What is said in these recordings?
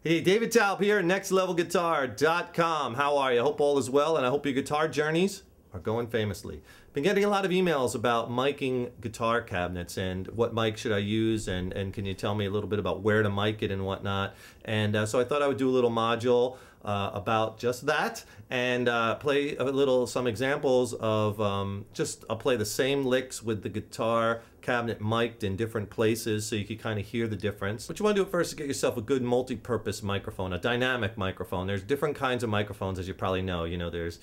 Hey, David Taub here, nextlevelguitar.com. How are you? I hope all is well, and I hope your guitar journeys are going famously. Been getting a lot of emails about miking guitar cabinets and what mic should I use, and can you tell me a little bit about where to mic it and whatnot. And so I thought I would do a little module about just that, and play some examples of I'll play the same licks with the guitar cabinet mic'd in different places so you can kind of hear the difference. What you want to do first is get yourself a good multi-purpose microphone, a dynamic microphone. There's different kinds of microphones, as you probably know. You know, there's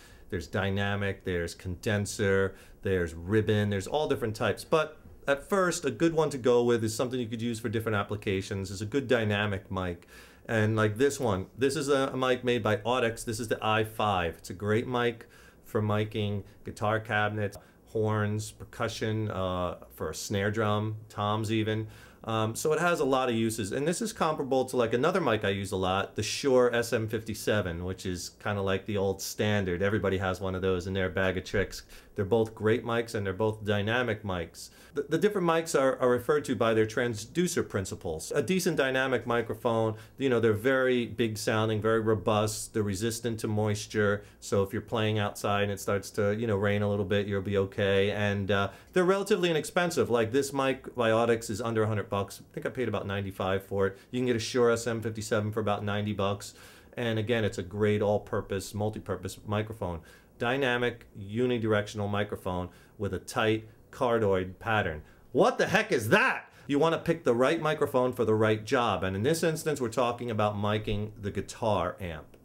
dynamic, there's condenser, there's ribbon, there's all different types. But at first, a good one to go with is something you could use for different applications, is a good dynamic mic. And like this one, this is a mic made by Audix. This is the i5. It's a great mic for miking guitar cabinets, horns, percussion, for a snare drum, toms even. So it has a lot of uses, and this is comparable to like another mic I use a lot, the Shure SM57, which is kind of like the old standard. Everybody has one of those in their bag of tricks. They're both great mics, and they're both dynamic mics. The different mics are referred to by their transducer principles. A decent dynamic microphone, you know, they're very big sounding, very robust, they're resistant to moisture, so if you're playing outside and it starts to, you know, rain a little bit, you'll be okay. And they're relatively inexpensive. Like this mic by Audix is under 100 bucks. I think I paid about 95 for it. You can get a Shure SM57 for about 90 bucks. And again, it's a great all-purpose, multi-purpose microphone. Dynamic, unidirectional microphone with a tight cardioid pattern. What the heck is that? You want to pick the right microphone for the right job. And in this instance, we're talking about miking the guitar amp.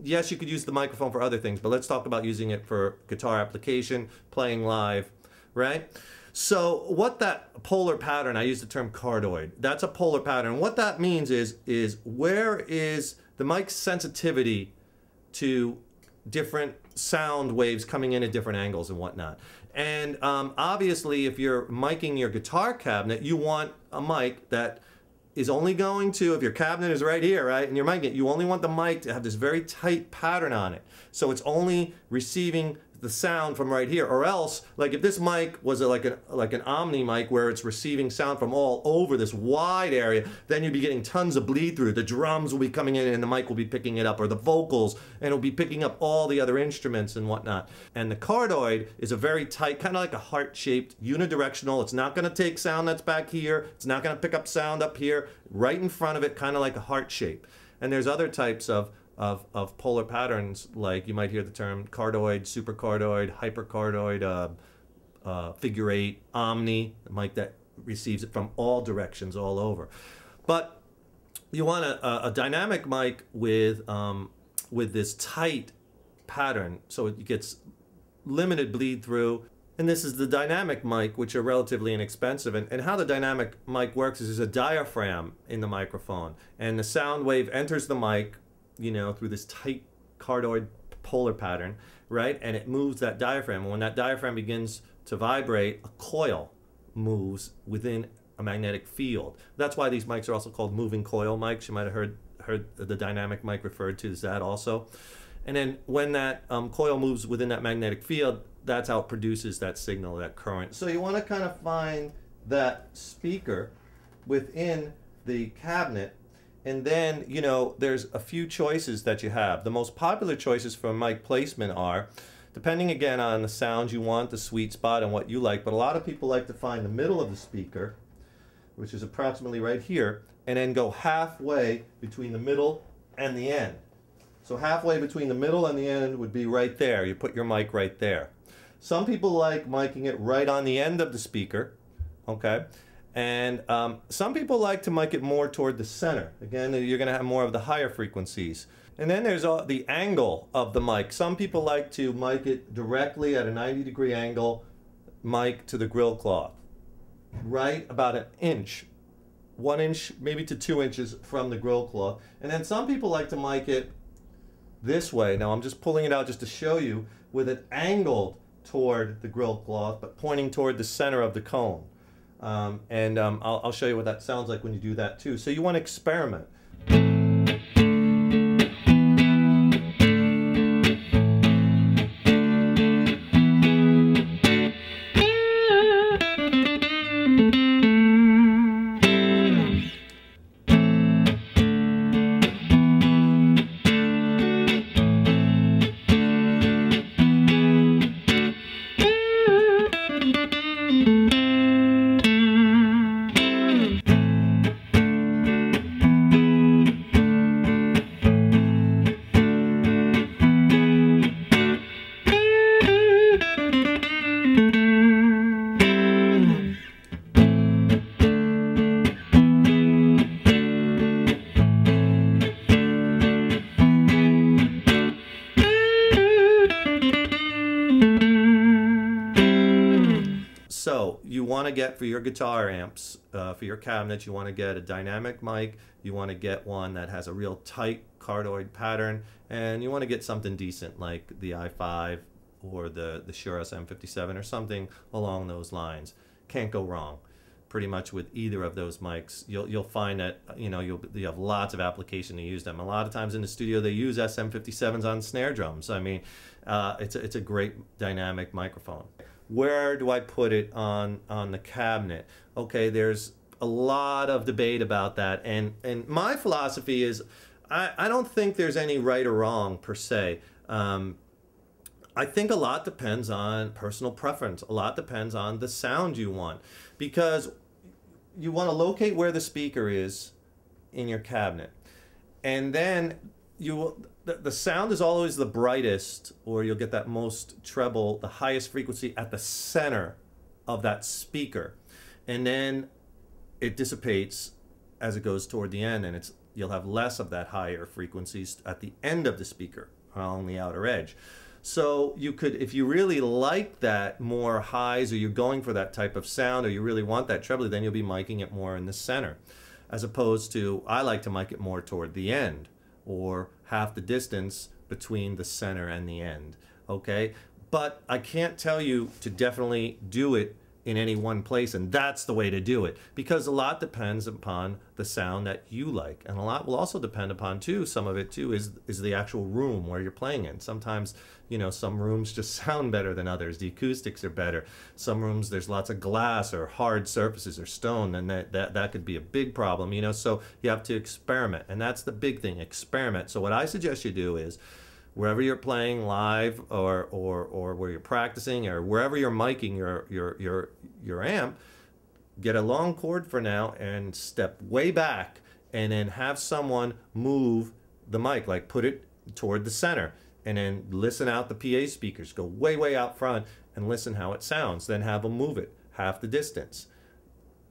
Yes, you could use the microphone for other things, but let's talk about using it for guitar application, playing live, right? So what that polar pattern, I use the term cardioid, that's a polar pattern. What that means is where is the mic's sensitivity to different sound waves coming in at different angles and whatnot. And obviously, if you're miking your guitar cabinet, you want a mic that is only going to, if your cabinet is right here, right, and you're miking it, you only want the mic to have this very tight pattern on it. So it's only receiving the sound from right here, or else, like if this mic was like an Omni mic where it's receiving sound from all over this wide area, then you'd be getting tons of bleed through. The drums will be coming in and the mic will be picking it up, or the vocals, and it'll be picking up all the other instruments and whatnot. And the cardioid is a very tight, kind of like a heart-shaped, unidirectional. It's not going to take sound that's back here. It's not going to pick up sound up here. Right in front of it, kind of like a heart shape. And there's other types of polar patterns, like you might hear the term cardioid, supercardioid, hypercardioid, figure eight, omni, the mic that receives it from all directions, all over. But you want a dynamic mic with this tight pattern, so it gets limited bleed through. And this is the dynamic mic, which are relatively inexpensive. And how the dynamic mic works is there's a diaphragm in the microphone, and the sound wave enters the mic, you know, through this tight cardioid polar pattern, right? And it moves that diaphragm. And when that diaphragm begins to vibrate, a coil moves within a magnetic field. That's why these mics are also called moving coil mics. You might have heard the dynamic mic referred to as that also. And then when that coil moves within that magnetic field, that's how it produces that signal, that current. So you want to kind of find that speaker within the cabinet. And then, you know, there's a few choices that you have. The most popular choices for mic placement are, depending again on the sound you want, the sweet spot, and what you like, but a lot of people like to find the middle of the speaker, which is approximately right here, and then go halfway between the middle and the end. So halfway between the middle and the end would be right there. You put your mic right there. Some people like miking it right on the end of the speaker, okay? And some people like to mic it more toward the center. Again, you're going to have more of the higher frequencies. And then there's the angle of the mic. Some people like to mic it directly at a 90-degree angle, mic to the grill cloth, right about an inch, 1 inch, maybe to 2 inches from the grill cloth. And then some people like to mic it this way. Now I'm just pulling it out just to show you, with it angled toward the grill cloth, but pointing toward the center of the cone. I'll show you what that sounds like when you do that too. So you want to experiment. want to get for your guitar amps, for your cabinets, you want to get a dynamic mic, you want to get one that has a real tight cardioid pattern, and you want to get something decent like the i5 or the Shure SM57 or something along those lines. Can't go wrong pretty much with either of those mics. You'll find that you have lots of application to use them. A lot of times in the studio they use SM57s on snare drums. I mean, it's a great dynamic microphone. Where do I put it on the cabinet? Okay, there's a lot of debate about that, and my philosophy is I don't think there's any right or wrong per se. I think a lot depends on personal preference. A lot depends on the sound you want, because you want to locate where the speaker is in your cabinet, and then the sound is always the brightest, or you'll get that most treble, the highest frequency at the center of that speaker, and then it dissipates as it goes toward the end, and you'll have less of that higher frequencies at the end of the speaker along the outer edge. So you could, if you really like that more highs, or you're going for that type of sound, or you really want that treble, then you'll be miking it more in the center, as opposed to, I like to mic it more toward the end, or half the distance between the center and the end. Okay, but I can't tell you to definitely do it in any one place, and that's the way to do it, because a lot depends upon the sound that you like, and a lot will also depend upon some of it too is the actual room where you're playing in. Sometimes some rooms just sound better than others. The acoustics are better. Some rooms there's lots of glass or hard surfaces or stone, and that could be a big problem. So you have to experiment, and that's the big thing, experiment. So what I suggest you do is, wherever you're playing live, or where you're practicing, or wherever you're miking your amp, get a long cord for now and step way back, and then have someone move the mic, like put it toward the center, and then listen out the PA speakers, go way out front and listen how it sounds. Then have them move it half the distance,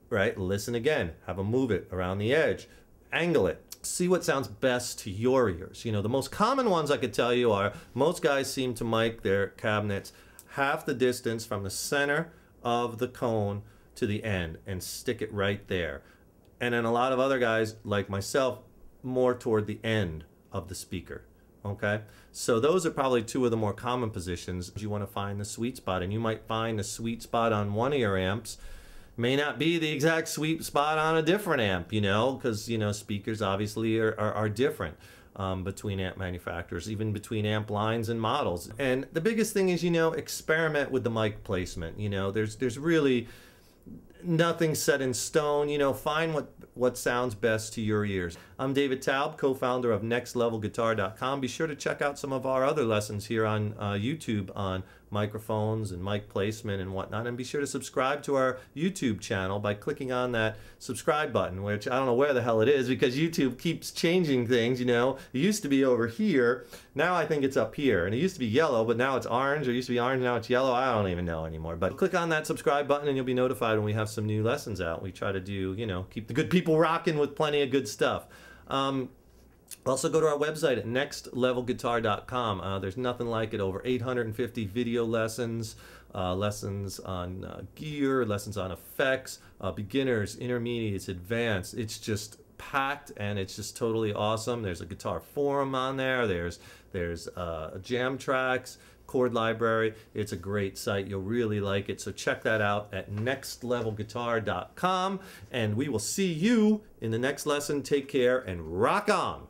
right? Listen again, have them move it around the edge, angle it. See what sounds best to your ears. The most common ones I could tell you are, most guys seem to mic their cabinets half the distance from the center of the cone to the end and stick it right there. And then a lot of other guys, like myself, more toward the end of the speaker. Okay, so those are probably two of the more common positions. You want to find the sweet spot, and you might find the sweet spot on one of your amps may not be the exact sweet spot on a different amp, because speakers obviously are different between amp manufacturers, even between amp lines and models. And the biggest thing is, experiment with the mic placement. There's really nothing set in stone. Find what sounds best to your ears. I'm David Taub, co-founder of nextlevelguitar.com. Be sure to check out some of our other lessons here on YouTube on microphones and mic placement and whatnot, and be sure to subscribe to our YouTube channel by clicking on that subscribe button, which I don't know where the hell it is, because YouTube keeps changing things. It used to be over here, now I think it's up here, and it used to be yellow, but now it's orange, or it used to be orange, now it's yellow. I don't even know anymore, but click on that subscribe button and you'll be notified when we have some new lessons out. We try to do, keep the good people rocking with plenty of good stuff. Also go to our website at nextlevelguitar.com. There's nothing like it. Over 850 video lessons, lessons on gear, lessons on effects, beginners, intermediates, advanced. It's just packed, and it's just totally awesome. There's a guitar forum on there. There's jam tracks, chord library. It's a great site. You'll really like it. So check that out at nextlevelguitar.com, and we will see you in the next lesson. Take care and rock on.